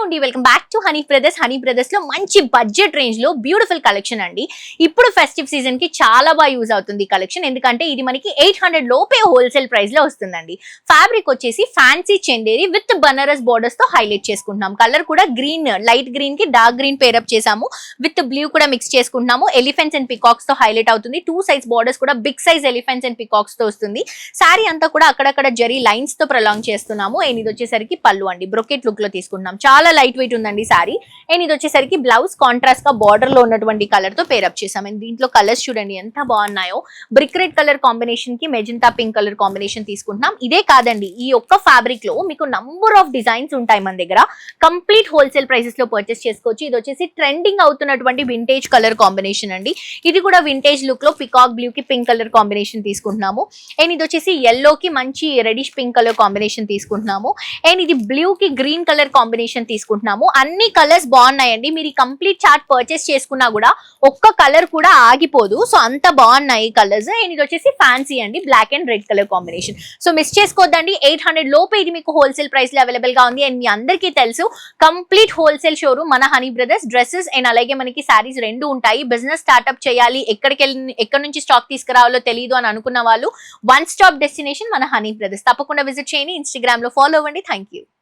అండి welcome back to honey brothers లో మంచి బడ్జెట్ రేంజ్ లో బ్యూటిఫుల్ కలెక్షన్ అండి. ఇప్పుడు ఫెస్టివ్ సీజన్ కి చాలా బాగా యూజ్ అవుతుంది కలెక్షన్, ఎందుకంటే ఇది మనకి 800 లోపే హోల్సేల్ ప్రైస్ లో వస్తుందండి. ఫ్యాబ్రిక్ వచ్చేసి fancy Chanderi with Banaras borders తో హైలైట్ చేసుకుంటున్నాం. కలర్ కూడా గ్రీన్, లైట్ గ్రీన్ కి డార్క్ గ్రీన్ పేరప్ చేసాము. విత్ బ్లూ కూడా మిక్స్ చేసుకుంటున్నాము. ఎలిఫెంట్స్ అండ్ పికాక్స్ తో హైలైట్ అవుతుంది. 2 సైజ్ బోర్డర్స్ కూడా big size elephants and peacocks తో వస్తుంది. సారీ అంతా కూడా అక్కడక్కడ జరీ లైన్స్ తో ప్రొలాంగ్ చేస్తున్నాము. అండ్ ఇది వచ్చేసరికి పళ్ళు అండి, బ్రొకెట్ లుక్ లో తీసుకుంటున్నాం. చాలా లైట్ వెయిట్ ఉందండి సారీ. అండ్ ఇది వచ్చేసరికి బ్లౌజ్ కాంట్రాస్ట్ గా బార్డర్ లో ఉన్నటువంటి కలర్ తో పేరప్ చేసాం. అండ్ దీంట్లో కలర్స్ చూడండి ఎంత బాగున్నాయో. బ్రిక్ రెడ్ కలర్ కాంబినేషన్ కి మెజెంటా పింక్ కలర్ కాంబినేషన్ తీసుకుంటున్నాం. ఇదే కాదండి, ఈ ఒక్క ఫ్యాబ్రిక్ లో మీకు నంబర్ ఆఫ్ డిజైన్స్ ఉంటాయి మన దగ్గర. కంప్లీట్ హోల్సేల్ ప్రైసెస్ లో పర్చేస్ చేసుకోవచ్చు. ఇది వచ్చేసి ట్రెండింగ్ అవుతున్నటువంటి వింటేజ్ కలర్ కాంబినేషన్ అండి. ఇది కూడా వింటేజ్ లుక్ లో పికాక్ బ్లూ కి పింక్ కలర్ కాంబినేషన్ తీసుకుంటున్నాము. అండ్ ఇది వచ్చేసి yellow కి మంచి రెడిష్ పింక్ కలర్ కాంబినేషన్ తీసుకుంటున్నాము. అండ్ ఇది బ్లూ కి గ్రీన్ కలర్ కాంబినేషన్ తీసుకుంటున్నాము. అన్ని కలర్స్ బాగున్నాయండి. మీరు ఈ కంప్లీట్ చార్ట్ పర్చేస్ చేసుకున్నా కూడా ఒక్క కలర్ కూడా ఆగిపోదు. సో అంత బాగున్నాయి కలర్స్. అండ్ ఇది వచ్చేసి ఫ్యాన్సీ అండి, black and red colour combination. So miss చేసుకోవద్దండి, 800 లోపే ఇది మీకు హోల్సేల్ ప్రైస్ లో అవైలబుల్ గా ఉంది. అండ్ మీ అందరికీ తెలుసు కంప్లీట్ హోల్సేల్ షోరూమ్ మన హనీ బ్రదర్స్. డ్రెస్సెస్ అండ్ అలాగే మనకి శారీస్ రెండు ఉంటాయి. బిజినెస్ స్టార్ట్అప్ చేయాలి, ఎక్కడి నుంచి స్టాక్ తీసుకురావాలో తెలియదు అని అనుకున్న వాళ్ళు వన్ స్టాప్ డెస్టినేషన్ మన హనీ బ్రదర్స్. తప్పకుండా విజిట్ చేయండి, ఇన్స్టాగ్రామ్ లో ఫాలో అవ్వండి. Thank you.